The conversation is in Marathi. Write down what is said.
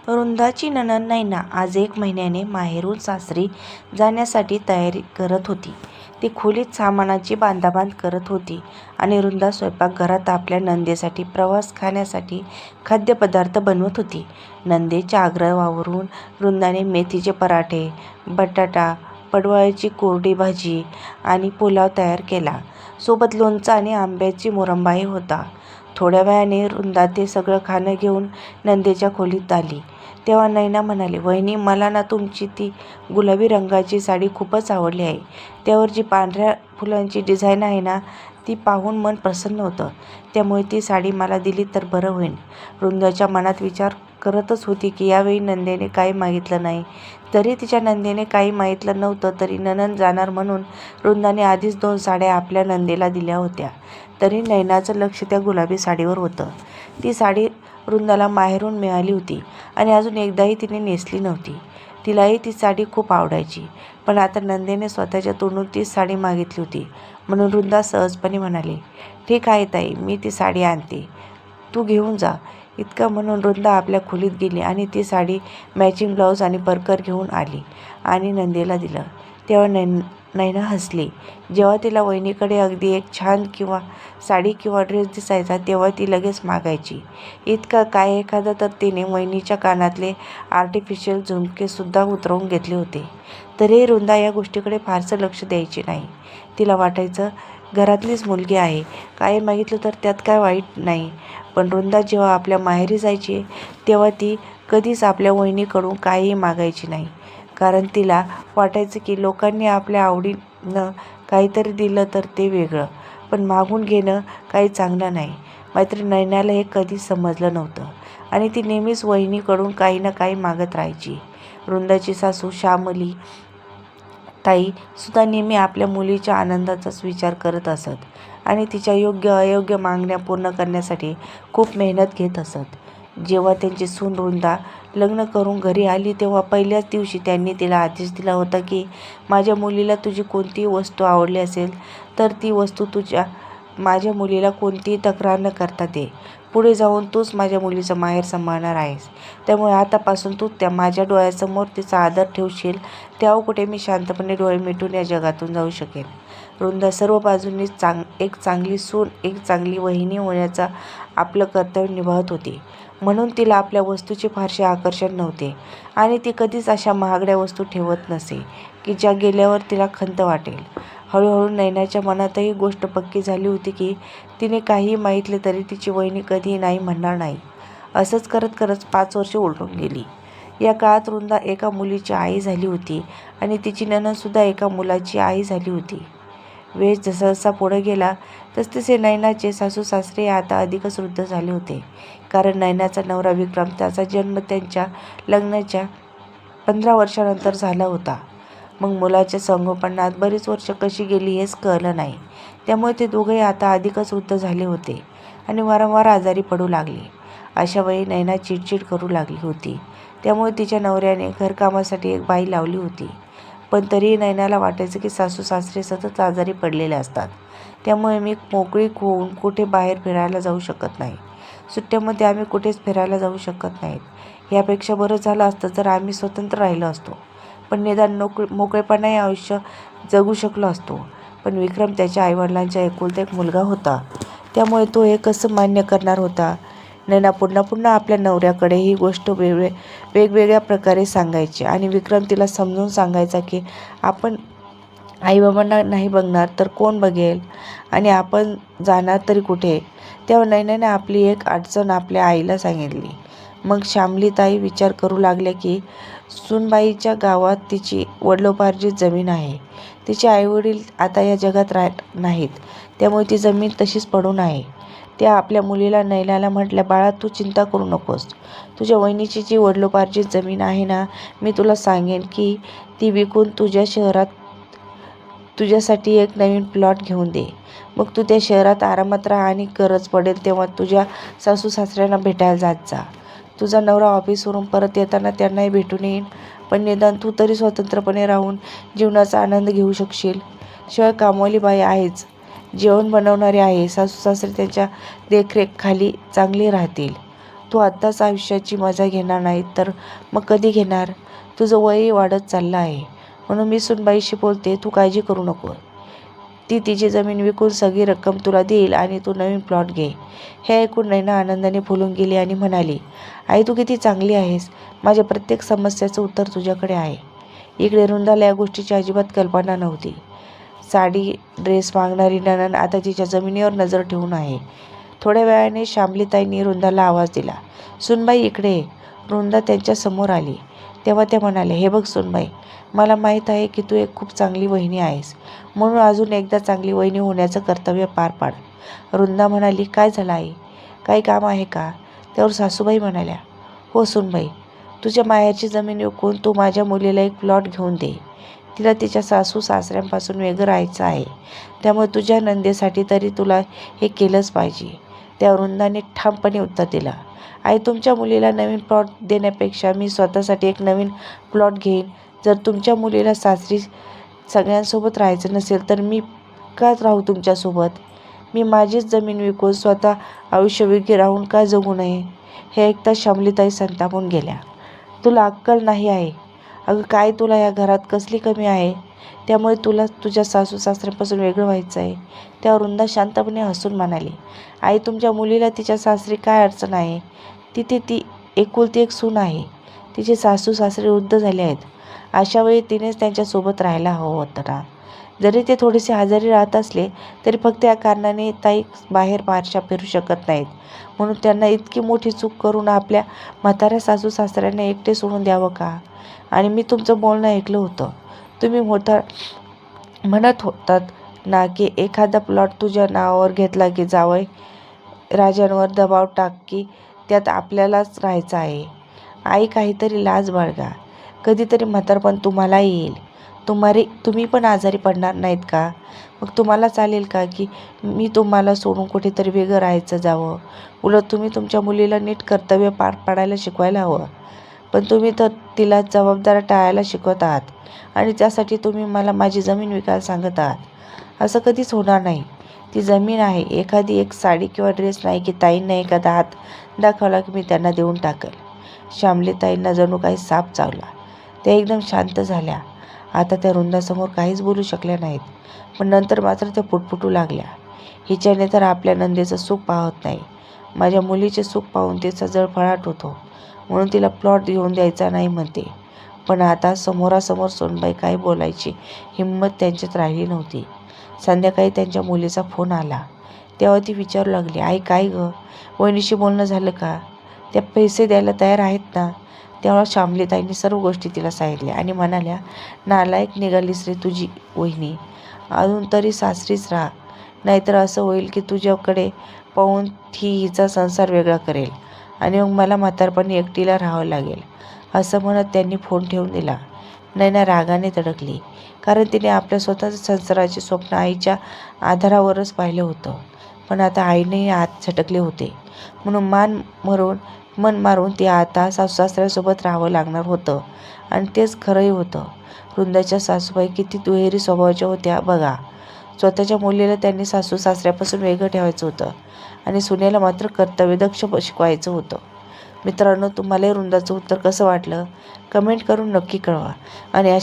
रुंदाची नणंद नैना आज 1 महिन्याने माहेरून सासरी जाण्यासाठी तयारी करत होती. ती खोलीत सामानाची बांधाबांध करत होती आणि रुंदा स्वयंपाकघरात आपल्या नंदेसाठी प्रवास खाण्यासाठी खाद्यपदार्थ बनवत होती. नंदेच्या आग्रहावरून रुंदाने मेथीचे पराठे, बटाटा, पडवळाची कोरडी भाजी आणि पुलाव तयार केला. सोबत लोणचं आणि आंब्याची मुरंबाही होता. थोड्या वेळाने रुंदा ते सगळं खाणं घेऊन नंदेच्या खोलीत आली. तेव्हा नैना म्हणाली, "वहिनी, मला ना तुमची ती गुलाबी रंगाची साडी खूपच आवडली आहे. त्यावर जी पांढऱ्या फुलांची डिझाईन आहे ना, ती पाहून मन प्रसन्न होतं. त्यामुळे ती साडी मला दिली तर बरं होईल." रुंदाच्या मनात विचार करतच होती की यावेळी नंदेने काही मागितलं नाही. जरी तिच्या नंदेने काही मागितलं नव्हतं तरी नणंद जाणार म्हणून रुंदाने आधीच 2 साड्या आपल्या नंदेला दिल्या होत्या. तरी नैनाचं लक्ष त्या गुलाबी साडीवर होतं. ती साडी रुंदाला माहेरून मिळाली होती आणि अजून एकदाही तिने नेसली नव्हती. तिलाही ती साडी खूप आवडायची. पण आता नंदेने स्वतःच्या तोंडून तीच साडी मागितली होती. म्हणून रुंदा सहजपणे म्हणाली, "ठीक आहे ताई, मी ती साडी आणते. तू घेऊन जा." इतकं म्हणून रुंदा आपल्या खोलीत गेली आणि ती साडी, मॅचिंग ब्लाऊज आणि परकर घेऊन आली आणि नंदेला दिलं. तेव्हा नैना हसली. जेव्हा तिला वहिनीकडे अगदी एक छान साडी किंवा ड्रेस दिसायचा तेव्हा ती लगेच मागायची. इतकं काय, एखादा तर तिने वहिनीच्या कानातले आर्टिफिशियल झुमकेसुद्धा उतरवून घेतले होते. तरीही रुंदा या गोष्टीकडे फारसं लक्ष द्यायची नाही. तिला वाटायचं, घरातलीच मुलगी आहे, काही मागितलं तर त्यात काय वाईट नाही. पण रुंदा जेव्हा आपल्या माहेरी जायची तेव्हा ती कधीच आपल्या वहिनीकडून काहीही मागायची नाही. कारण तिला वाटायचं की लोकांनी आपल्या आवडीनं काहीतरी दिलं तर ते वेगळं, पण मागून घेणं काही चांगलं नाही. मात्र नैनाला हे कधीच समजलं नव्हतं आणि ती नेहमीच वहिनीकडून काही ना काही मागत राहायची. रुंदाची सासू श्यामली ताई सुद्धा नेहमी आपल्या मुलीच्या आनंदाचाच विचार करत असत आणि तिच्या योग्य अयोग्य मागण्या पूर्ण करण्यासाठी खूप मेहनत घेत असत. जेव्हा त्यांची सून रुंदा लग्न करून घरी आली तेव्हा पहिल्याच दिवशी त्यांनी तिला आदेश दिला होता की माझ्या मुलीला तुझी कोणतीही वस्तू आवडली असेल तर ती वस्तू माझ्या मुलीला कोणतीही तक्रार न करता दे. पुढे जाऊन तूच माझ्या मुलीचं माहेर सांभाळणार आहेस. त्यामुळे आतापासून तू माझ्या डोळ्यासमोर तिचा आदर ठेवशील, तेव्हा कुठे मी शांतपणे डोळे मिटून या जगातून जाऊ शकेन. रुंदा सर्व बाजूंनी एक चांगली सून, एक चांगली वहिनी होण्याचं आपलं कर्तव्य निभावत होती. म्हणून तिला आपल्या वस्तूचे फारसे आकर्षण नव्हते आणि ती कधीच अशा महागड्या वस्तू ठेवत नसे की ज्या गेल्यावर तिला खंत वाटेल. हळूहळू नैनाच्या मनातही गोष्ट पक्की झाली होती की तिने काहीही मागितले तरी तिची वहिनी कधीही नाही म्हणणार नाही. असंच करत करत 5 वर्षे उलटून गेली. या काळात रुंदा एका मुलीची आई झाली होती आणि तिची नणंदसुद्धा एका मुलाची आई झाली होती. वेळ जसाजसा पुढे गेला तसतसे नैनाचे सासू सासरे आता अधिकच वृद्ध झाले होते. कारण नैनाचा नवरा विक्रम, त्याचा जन्म त्यांच्या लग्नाच्या 15 वर्षानंतर झाला होता. मग मुलाच्या संगोपनात बरीच वर्ष कशी गेली हेच कळलं नाही. त्यामुळे ते दोघंही आता अधिकच वृद्ध झाले होते आणि वारंवार आजारी पडू लागले. अशा वेळी नैना चिडचिड करू लागली होती. त्यामुळे तिच्या नवऱ्याने घरकामासाठी एक बाई लावली होती. पण तरीही नैनाला वाटायचं की सासू सासरे सतत आजारी पडलेले असतात. त्यामुळे मी मोकळीक होऊन कुठे बाहेर फिरायला जाऊ शकत नाही. सुट्ट्यामध्ये आम्ही कुठेच फिरायला जाऊ शकत नाहीत. यापेक्षा बरं झालं असतं जर आम्ही स्वतंत्र राहिलो असतो. पण निदान मोकळेपणाने आयुष्य जगू शकलो असतो. पण विक्रम त्याच्या आईवडिलांचा एकुलता एक मुलगा होता. त्यामुळे तो हे कसं मान्य करणार होता? नैना पुन्हा आपल्या नवऱ्याकडे ही गोष्ट वेगवेगळ्या प्रकारे सांगायची आणि विक्रम तिला समजून सांगायचा की आपण आईबाबांना नाही बघणार तर कोण बघेल आणि आपण जाणार तरी कुठे. तेव्हा नैनाने आपली एक अडचण आपल्या आईला सांगितली. मग श्यामलीताई विचार करू लागल्या की सूनबाईच्या गावात तिची वडिलोपार्जित जमीन आहे. तिचे आईवडील आता या जगात नाहीत, त्यामुळे ती जमीन तशीच पडून आहे. त्या आपल्या मुलीला नैनाला म्हटल्या, "बाळा, तू चिंता करू नकोस. तुझ्या वहिनीची जी वडिलोपार्जित जमीन आहे ना, मी तुला सांगेन की ती विकून तुझ्या शहरात तुझ्यासाठी एक नवीन प्लॉट घेऊन दे. मग तू त्या शहरात आरामात राहा आणि गरज पडेल तेव्हा तुझ्या सासू सासऱ्यांना भेटायला जात जा. तुझा नवरा ऑफिसवरून परत येताना त्यांनाही भेटून येईन. पण निदान तू तरी स्वतंत्रपणे राहून जीवनाचा आनंद घेऊ शकशील. शिवाय कामवाली बाई आहेच, जेवण बनवणारी आहे. सासू सासरे त्यांच्या देखरेखीखाली चांगले राहतील." तू आत्ताच आयुष्याची मजा घेणार नाही तर मग कधी घेणार? तुझं वयही वाढत चाललं आहे. म्हणून मी सुनबाईशी बोलते, तू काळजी करू नको. ती तिची जमीन विकून सगळी रक्कम तुला देईल आणि तू नवीन प्लॉट घे. हे ऐकून नैना आनंदाने फुलून गेली आणि म्हणाली, आई तू किती चांगली आहेस. माझ्या प्रत्येक समस्याचं उत्तर तुझ्याकडे आहे. इकडे वृंदाला या गोष्टीची अजिबात कल्पना नव्हती. साडी ड्रेस मागणारी नणंद आता तिच्या जमिनीवर नजर ठेवून आहे. थोड्या वेळाने श्यामलीताईंनी वृंदाला आवाज दिला, सुनबाई इकडे ये. वृंदा त्यांच्या समोर आली. तेव्हा त्या म्हणाल्या, हे बघ सुनबाई, मला माहीत आहे की तू एक खूप चांगली वहिनी आहेस, म्हणून अजून एकदा चांगली वहिनी होण्याचं कर्तव्य पार पाड. वृंदा म्हणाली, काय झालं आई? काही काम आहे का? त्यावर सासूबाई म्हणाल्या, हो सुनबाई, तुझ्या माहेरची जमीन विकून तू माझ्या मुलीला एक प्लॉट घेऊन दे. तिला तिच्या सासू सासऱ्यांपासून वेगळं राहायचं आहे. त्यामुळे तुझ्या नंदेसाठी तरी तुला हे केलंच पाहिजे. त्या वृंदाने ठामपणे उत्तर दिलं, आई तुमच्या मुलीला नवीन प्लॉट देण्यापेक्षा मी स्वतःसाठी एक नवीन प्लॉट घेईन. जर तुमच्या मुलीला सासरी सगळ्यांसोबत राहायचं नसेल तर मी का राहू तुमच्यासोबत? मी माझीच जमीन विकून स्वतः आयुष्य वेगळी राहून का जगू नये? हे ऐकता श्यामलीताई संतापून गेल्या. तुला अक्कल नाही आहे. अगं काय तुला या घरात कसली कमी आहे? त्यामुळे तुला तुझ्या सासू सासऱ्यांपासून वेगळं व्हायचं आहे? त्यावर वृंदा शांतपणे हसून म्हणाली, आई तुमच्या मुलीला तिच्या सासरी काय अडचण आहे? तिथे ती एकुलती एक सून आहे. तिचे सासू सासरे वृद्ध झाले आहेत. अशा वेळी तिनेच त्यांच्यासोबत राहायला हवं होतं ना. जरी ते थोडेसे आजारी राहत असले तरी फक्त या कारणाने ताई बाहेर फारशा फिरू शकत नाहीत. म्हणून त्यांना इतकी मोठी चूक करून आपल्या म्हाताऱ्या सासू सासऱ्यांना एकटे सोडून द्यावं का? आणि मी तुमचं बोलणं ऐकलं होतं. तुम्ही म्हणत होतात ना की एखादा प्लॉट तुझ्या नावावर घेतला की जावई राजांवर दबाव टाक की त्यात आपल्यालाच राहायचं आहे. आई काहीतरी लाज बाळगा. कधीतरी म्हातारपण तुम्हाला येईल. तुम्ही पण आजारी पडणार नाहीत का? मग तुम्हाला चालेल का की मी तुम्हाला सोडून कुठेतरी वेगळं राहायचं जावं? उलट तुम्ही तुमच्या मुलीला नीट कर्तव्य पार पाडायला शिकवायला हवं. पण तुम्ही तर तिला जबाबदाऱ्या टाळायला शिकवत आहात आणि त्यासाठी तुम्ही मला माझी जमीन विकायला सांगत आहात. असं कधीच होणार नाही. ती जमीन आहे. एखादी एक साडी किंवा ड्रेस नाही की ताईंना एखादा हात दाखवला की मी त्यांना देऊन टाकेल. श्यामलीताईंना जणू काही साप चावला. त्या एकदम शांत झाल्या. आता त्या वृंदासमोर काहीच बोलू शकल्या नाहीत. पण नंतर मात्र त्या पुटपुटू लागल्या, हिच्याने तर आपल्या नंदेचं सुख पाहत नाही. माझ्या मुलीचे सुख पाहून तिचा जळफळाट होतो, म्हणून तिला प्लॉट घेऊन द्यायचा नाही म्हणते. पण आता समोरासमोर सोनबाई काय बोलायची हिंमत त्यांच्यात राहिली नव्हती. संध्याकाळी त्यांच्या मुलीचा फोन आला. तेव्हा ती विचारू लागली, आई काय गं, वहिनीशी बोलणं झालं का? त्या पैसे द्यायला तयार आहेत ना? तेव्हा श्यामलीताईंनी सर्व गोष्टी तिला सांगितल्या आणि म्हणाल्या, नालायक निघालीस रे तुझी वहिनी. अजून तरी सासरीच राहा, नाहीतर असं होईल की तुझ्याकडे पाहून हिचा संसार वेगळा करेल आणि मग मला म्हातारपणी एकटीला राहावं लागेल. असं म्हणत त्यांनी फोन ठेवून दिला. नैना रागाने तडकली, कारण तिने आपल्या स्वतःच्या संसाराचे स्वप्न आईच्या आधारावरच पाहिलं होतं. पण आता आईनेही आत झटकले होते, म्हणून मन मारून ती आता सासू सासऱ्यासोबत राहावं लागणार होतं. आणि तेच खरंही होतं. वृंदाच्या सासूबाई किती दुहेरी स्वभावाच्या होत्या बघा. स्वतःच्या मुलीला त्यांनी सासू सासऱ्यापासून वेगळं ठेवायचं होतं आणि सुनेला मात्र कर्तव्यदक्ष शिकवायचं होतं. मित्रांनो, तुम्हाला वृंदाचं उत्तर कसं वाटलं? कमेंट करून नक्की कळवा. आणि